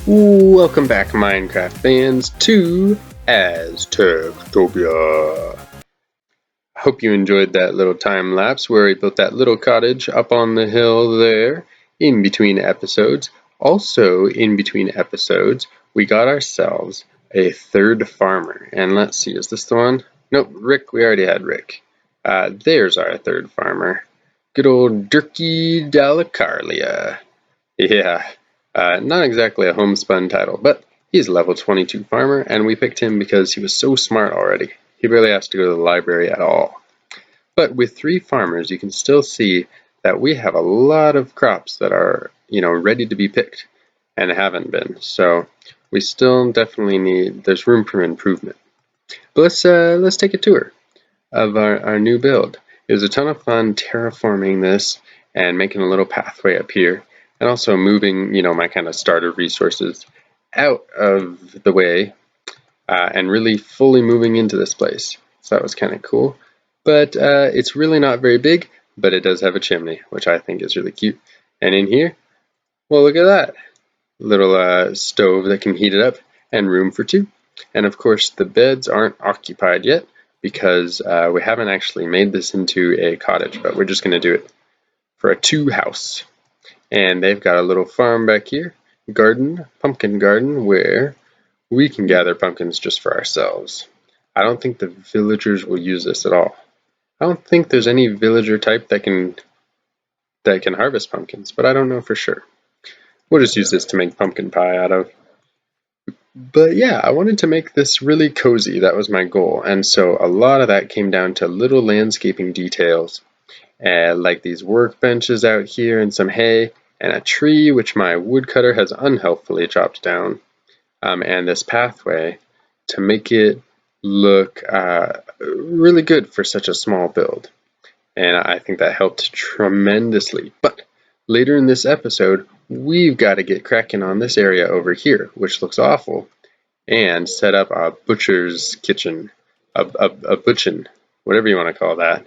Welcome back, Minecraft fans, to Aztektopia. I hope you enjoyed that little time lapse where we built that little cottage up on the hill there in between episodes. Also, in between episodes, we got ourselves a third farmer. And let's see, is this the one? Nope, Rick, we already had Rick. There's our third farmer. Good old Dirky Delacarlia. Yeah. Not exactly a homespun title, but he's a level 22 farmer, and we picked him because he was so smart already. He barely has to go to the library at all. But with 3 farmers, you can still see that we have a lot of crops that are, ready to be picked and haven't been. So we still definitely there's room for improvement. But let's take a tour of our new build. It was a ton of fun terraforming this and making a little pathway up here. And also moving, my kind of starter resources out of the way and really fully moving into this place. So that was kind of cool. But it's really not very big, but it does have a chimney, which I think is really cute. And in here, well, look at that. Little stove that can heat it up and room for 2. And of course, the beds aren't occupied yet because we haven't actually made this into a cottage, but we're just going to do it for a 2 house. And they've got a little farm back here, pumpkin garden, where we can gather pumpkins just for ourselves. I don't think the villagers will use this at all. I don't think there's any villager type that can harvest pumpkins, but I don't know for sure. We'll just use this to make pumpkin pie out of. But yeah, I wanted to make this really cozy. That was my goal. And so a lot of that came down to little landscaping details, like these workbenches out here and some hay, and a tree which my woodcutter has unhelpfully chopped down, and this pathway to make it look really good for such a small build. And I think that helped tremendously. But later in this episode, we've got to get cracking on this area over here, which looks awful, and set up a butcher's kitchen, a butchin, whatever you want to call that.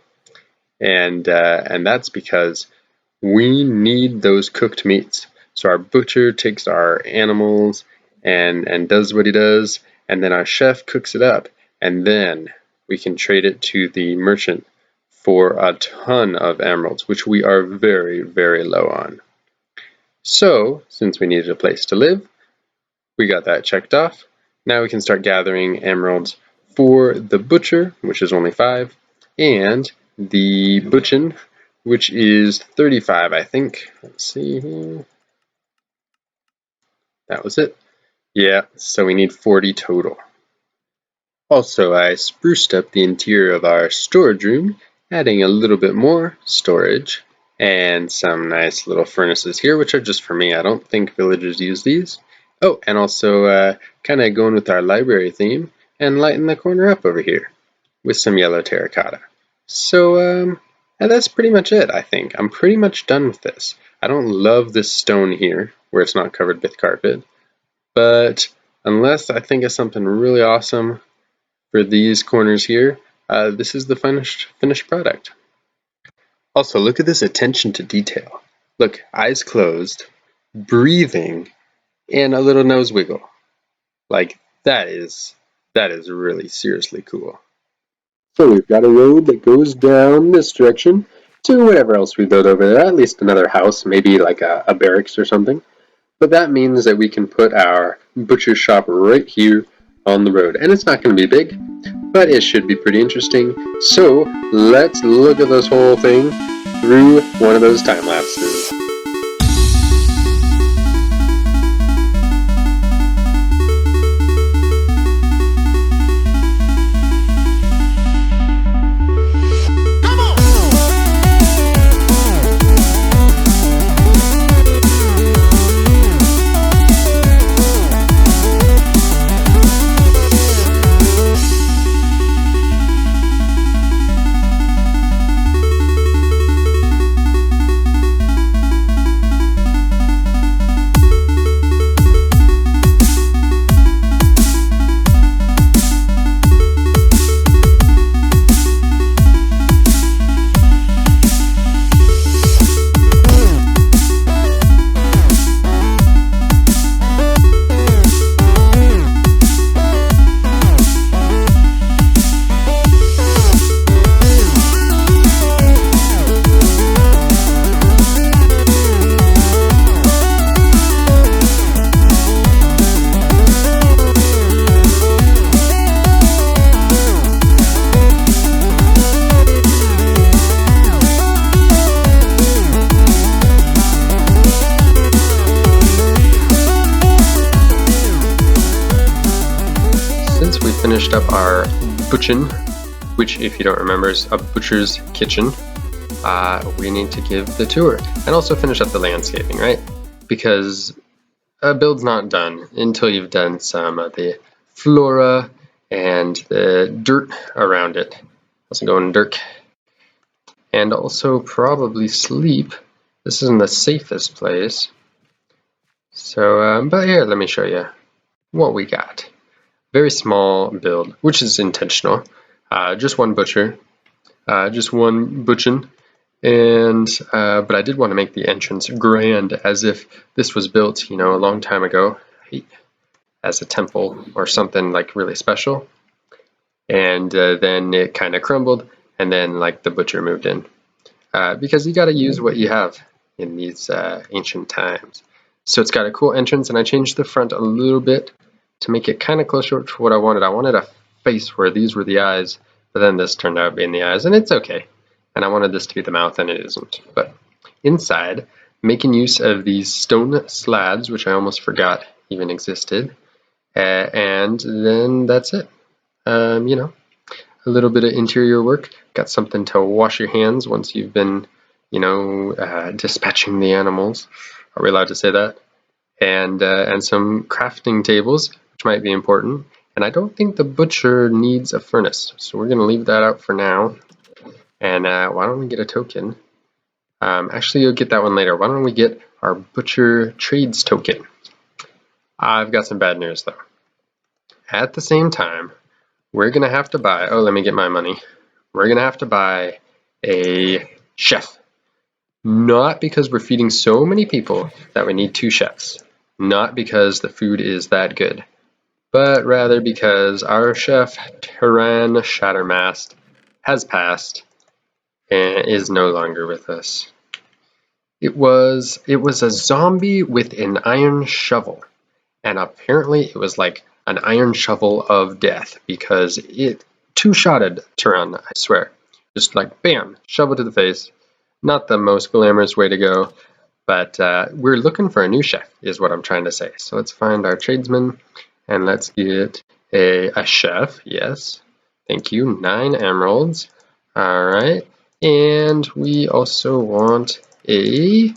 And that's because we need those cooked meats. So our butcher takes our animals and does what he does, and then our chef cooks it up, and then we can trade it to the merchant for a ton of emeralds, which we are very, very low on. So, since we needed a place to live, we got that checked off. Now we can start gathering emeralds for the butcher, which is only 5, and the butchin, which is 35, I think. Let's see here. That was it. Yeah, so we need 40 total. Also, I spruced up the interior of our storage room, adding a little bit more storage and some nice little furnaces here, which are just for me. I don't think villagers use these. Oh, and also kind of going with our library theme and lighting the corner up over here with some yellow terracotta. So, and that's pretty much it, I think. I'm pretty much done with this. I don't love this stone here, where it's not covered with carpet, but unless I think of something really awesome for these corners here, this is the finished product. Also, look at this attention to detail. Look, eyes closed, breathing, and a little nose wiggle. Like, that is really seriously cool. So we've got a road that goes down this direction to whatever else we build over there, at least another house, maybe like a barracks or something. But that means that we can put our butcher shop right here on the road. And it's not going to be big, but it should be pretty interesting. So let's look at this whole thing through one of those time lapses. finished up our butchen, which, if you don't remember, is a butcher's kitchen. We need to give the tour and also finish up the landscaping, right? Because a build's not done until you've done some of the flora and the dirt around it. Also going dirt. And also probably sleep. This isn't the safest place. So, but here, let me show you what we got. Very small build, which is intentional. Just one butcher, just one butchen, and but I did want to make the entrance grand, as if this was built, you know, a long time ago, as a temple or something like really special. And then it kind of crumbled, and then like the butcher moved in, because you got to use what you have in these ancient times. So it's got a cool entrance, and I changed the front a little bit to make it kind of closer to what I wanted. I wanted a face where these were the eyes, but then this turned out being the eyes, and it's okay. And I wanted this to be the mouth, and it isn't. But inside, making use of these stone slabs, which I almost forgot even existed, and then that's it. You know, a little bit of interior work. Got something to wash your hands once you've been, you know, dispatching the animals. Are we allowed to say that? And some crafting tables, which might be important. And I don't think the butcher needs a furnace, so we're going to leave that out for now. And why don't we get a token? Actually, you'll get that one later. Why don't we get our butcher trades token? I've got some bad news, though. At the same time, we're going to have to buy, oh, let me get my money. We're going to have to buy a chef. Not because we're feeding so many people that we need 2 chefs. Not because the food is that good, but rather because our chef, Tyran Shattermast, has passed and is no longer with us. It was a zombie with an iron shovel, and apparently it was like an iron shovel of death, because it two-shotted Tyran, I swear. Just like bam, shovel to the face. Not the most glamorous way to go. But we're looking for a new chef, is what I'm trying to say. So let's find our tradesman, and let's get a chef. Yes, thank you. 9 emeralds. All right, and we also want a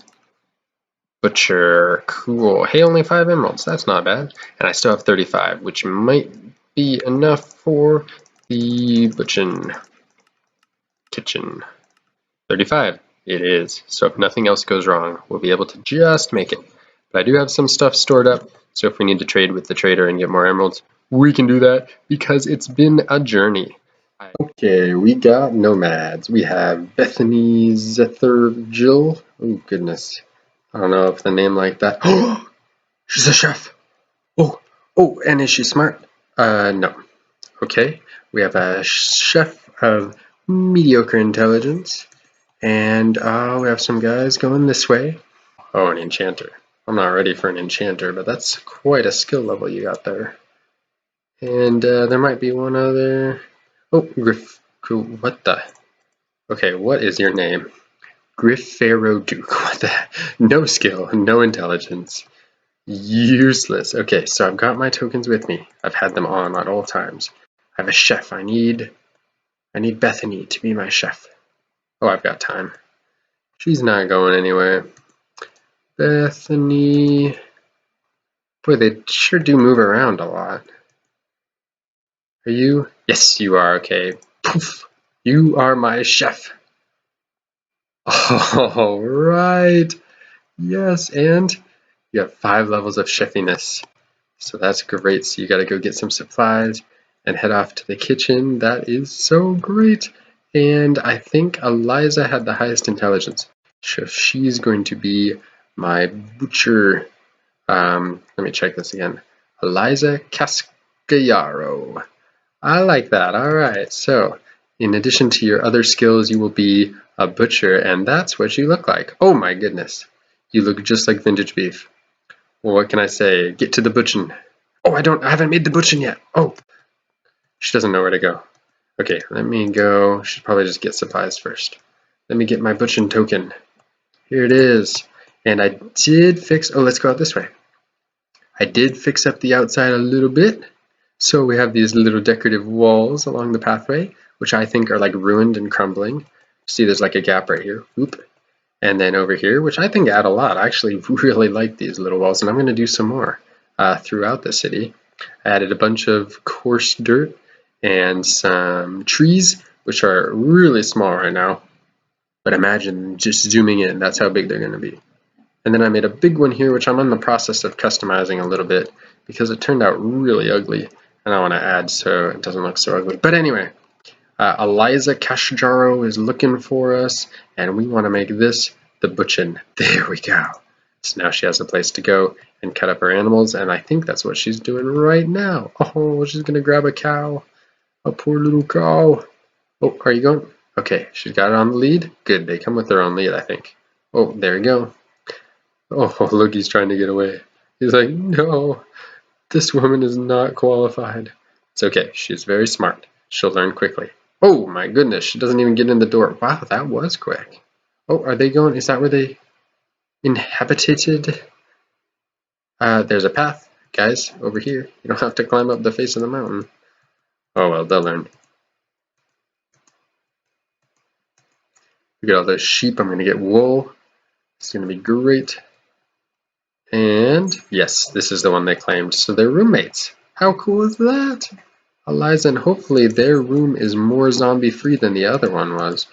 butcher. Cool. Hey, only 5 emeralds. That's not bad. And I still have 35, which might be enough for the butchen kitchen. 35. It is. So if nothing else goes wrong, we'll be able to just make it. But I do have some stuff stored up, so if we need to trade with the trader and get more emeralds, we can do that, because it's been a journey. Okay, we got nomads. We have Bethany Zethergill. Oh, goodness. I don't know if the name like that. Oh, she's a chef. Oh, and is she smart? No. Okay, we have a chef of mediocre intelligence. And we have some guys going this way. Oh, an enchanter. I'm not ready for an enchanter, but that's quite a skill level you got there. And there might be one other. Oh, what the? Okay, what is your name? Griffaro Duke. What the? No skill, no intelligence. Useless. Okay, so I've got my tokens with me. I've had them on at all times. I have a chef. I need Bethany to be my chef. Oh, I've got time. She's not going anywhere. Bethany. Boy, they sure do move around a lot. Are you? Yes, you are. Okay. Poof. You are my chef. All right. Yes, and you have 5 levels of chefiness. So that's great. So you got to go get some supplies and head off to the kitchen. That is so great. And I think Eliza had the highest intelligence. So she's going to be my butcher. Let me check this again. Eliza Cascallaro. I like that. All right. So in addition to your other skills, you will be a butcher, and that's what you look like. Oh my goodness. You look just like vintage beef. Well, what can I say? Get to the butchen. Oh, I haven't made the butchen yet. Oh, she doesn't know where to go. Okay, let me go. Should probably just get supplies first. Let me get my butchen token. Here it is. And I did fix, oh, let's go out this way. I did fix up the outside a little bit. So we have these little decorative walls along the pathway, which I think are like ruined and crumbling. See, there's like a gap right here. Oop. And then over here, which I think add a lot. I actually really like these little walls, and I'm going to do some more throughout the city. I added a bunch of coarse dirt and some trees, which are really small right now. But imagine just zooming in, that's how big they're going to be. And then I made a big one here, which I'm in the process of customizing a little bit because it turned out really ugly, and I want to add so it doesn't look so ugly. But anyway, Eliza Cashjaro is looking for us, and we want to make this the butchin. There we go. So now she has a place to go and cut up her animals, and I think that's what she's doing right now. Oh, she's going to grab a cow. A poor little cow. Oh, are you going? Okay, she's got it on the lead. Good, they come with their own lead, I think. Oh, there you go. Oh, look, he's trying to get away. He's like, no, this woman is not qualified. It's okay, she's very smart. She'll learn quickly. Oh my goodness, she doesn't even get in the door. Wow, that was quick. Oh, are they going? Is that where they inhabited? There's a path, guys, over here. You don't have to climb up the face of the mountain. Oh well, they'll learn. We get all those sheep. I'm going to get wool. It's going to be great. And yes, this is the one they claimed. So they're roommates. How cool is that? Eliza, and hopefully their room is more zombie free than the other one was.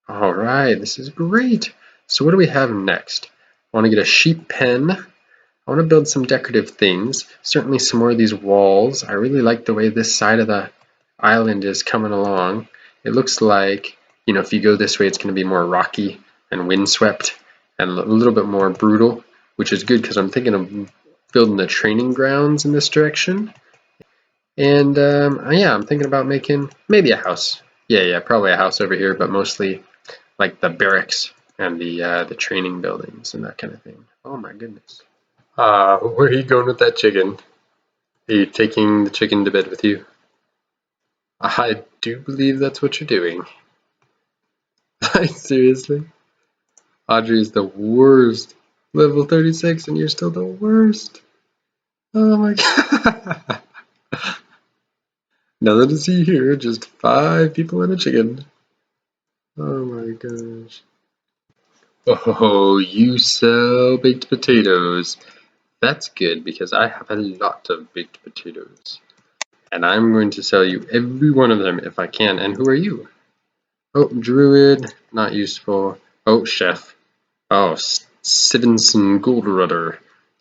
Alright, this is great. So what do we have next? I want to get a sheep pen. I want to build some decorative things. Certainly some more of these walls. I really like the way this side of the island is coming along. It looks like, you know, if you go this way, it's going to be more rocky and windswept and a little bit more brutal, which is good because I'm thinking of building the training grounds in this direction. And yeah, I'm thinking about making maybe a house. Yeah, probably a house over here, but mostly like the barracks and the training buildings and that kind of thing. Oh my goodness. Where are you going with that chicken? Are you taking the chicken to bed with you? I do believe that's what you're doing. Seriously? Audrey is the worst. Level 36 and you're still the worst. Oh my god. Nothing to see here, just 5 people and a chicken. Oh my gosh. Oh, you sell baked potatoes. That's good because I have a lot of baked potatoes. And I'm going to sell you every one of them if I can. And who are you? Oh, druid, not useful. Oh, chef. Oh, Stevenson Goldrudder.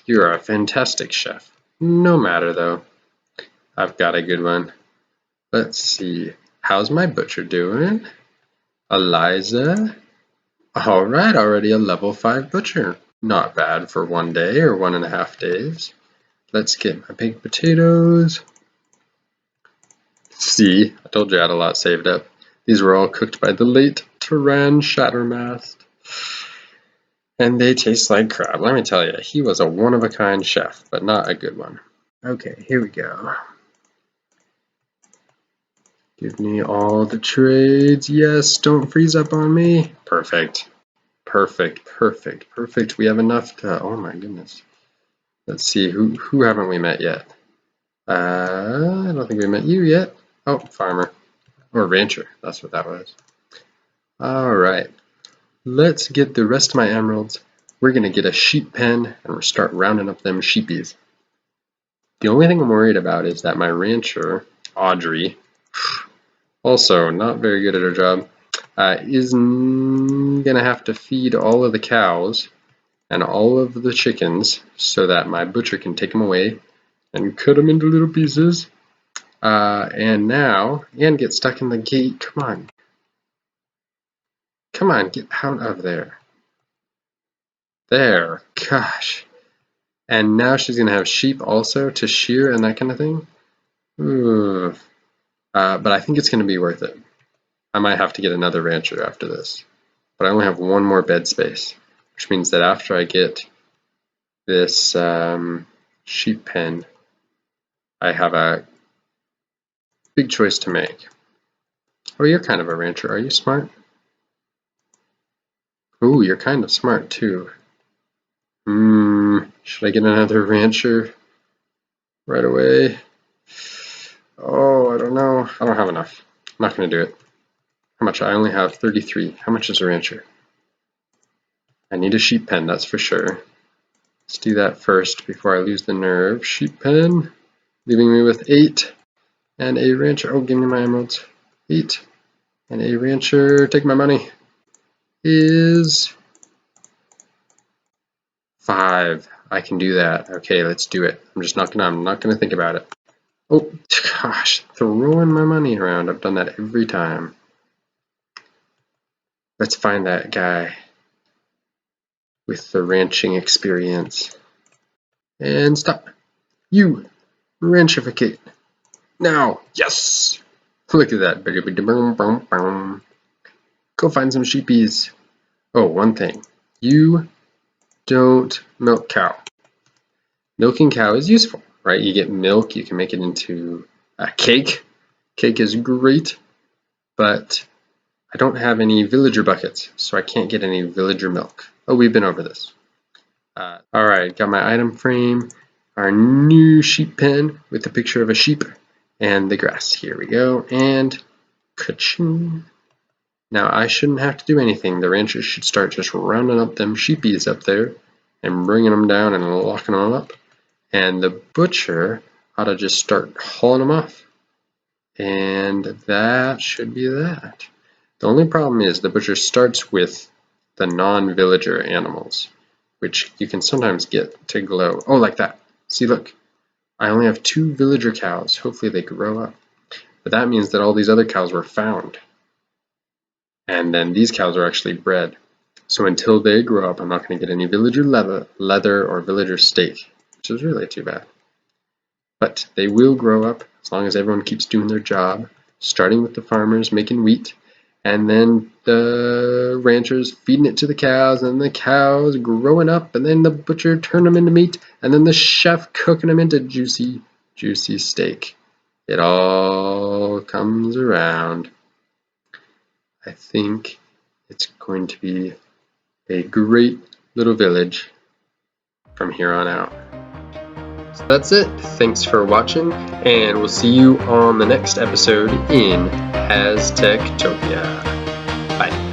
You're a fantastic chef. No matter though. I've got a good one. Let's see. How's my butcher doing? Eliza? Alright, already a level 5 butcher. Not bad for 1 day or 1.5 days. Let's get my baked potatoes. See, I told you I had a lot saved up. These were all cooked by the late Turan Shattermast. And they taste like crap. Let me tell you, he was a one-of-a-kind chef, but not a good one. Okay, here we go. Give me all the trades. Yes, don't freeze up on me. Perfect. Perfect, perfect, perfect. We have enough to... Oh my goodness. Let's see, who haven't we met yet? I don't think we met you yet. Oh, farmer. Or rancher, that's what that was. Alright. Let's get the rest of my emeralds. We're going to get a sheep pen and we'll start rounding up them sheepies. The only thing I'm worried about is that my rancher, Audrey, also not very good at her job, is going to have to feed all of the cows and all of the chickens so that my butcher can take them away and cut them into little pieces. And get stuck in the gate. Come on. Come on, get out of there. There. Gosh. And now she's going to have sheep also to shear and that kind of thing. Ooh. But I think it's going to be worth it. I might have to get another rancher after this. But I only have 1 more bed space, which means that after I get this sheep pen, I have a big choice to make. Oh, you're kind of a rancher. Are you smart? Ooh, you're kind of smart too. Should I get another rancher right away? Oh, I don't know. I don't have enough. I'm not going to do it. How much? I only have 33. How much is a rancher? I need a sheep pen, that's for sure. Let's do that first before I lose the nerve. Sheep pen, leaving me with 8. And a rancher. Oh, give me my emeralds. 8. And a rancher. Take my money. Is 5. I can do that. Okay, let's do it. I'm not gonna think about it. Oh gosh, throwing my money around. I've done that every time. Let's find that guy with the ranching experience. And stop. You ranchificate. Now, yes! Look at that. Go find some sheepies. Oh, one thing. You don't milk cow. Milking cow is useful, right? You get milk, you can make it into a cake. Cake is great, but I don't have any villager buckets, so I can't get any villager milk. Oh, we've been over this. Alright, got my item frame, our new sheep pen with a picture of a sheep and the grass. Here we go, and ka-ching. Now I shouldn't have to do anything. The ranchers should start just rounding up them sheepies up there and bringing them down and locking them up. And the butcher ought to just start hauling them off. And that should be that. The only problem is the butcher starts with the non-villager animals, which you can sometimes get to glow. Oh, like that. See, look. I only have 2 villager cows. Hopefully they grow up. But that means that all these other cows were found. And then these cows are actually bred. So until they grow up, I'm not going to get any villager leather or villager steak, which is really too bad. But they will grow up as long as everyone keeps doing their job, starting with the farmers making wheat, and then the ranchers feeding it to the cows, and the cows growing up, and then the butcher turning them into meat, and then the chef cooking them into juicy, juicy steak. It all comes around. I think it's going to be a great little village from here on out. So that's it. Thanks for watching, and we'll see you on the next episode in Aztektopia. Bye.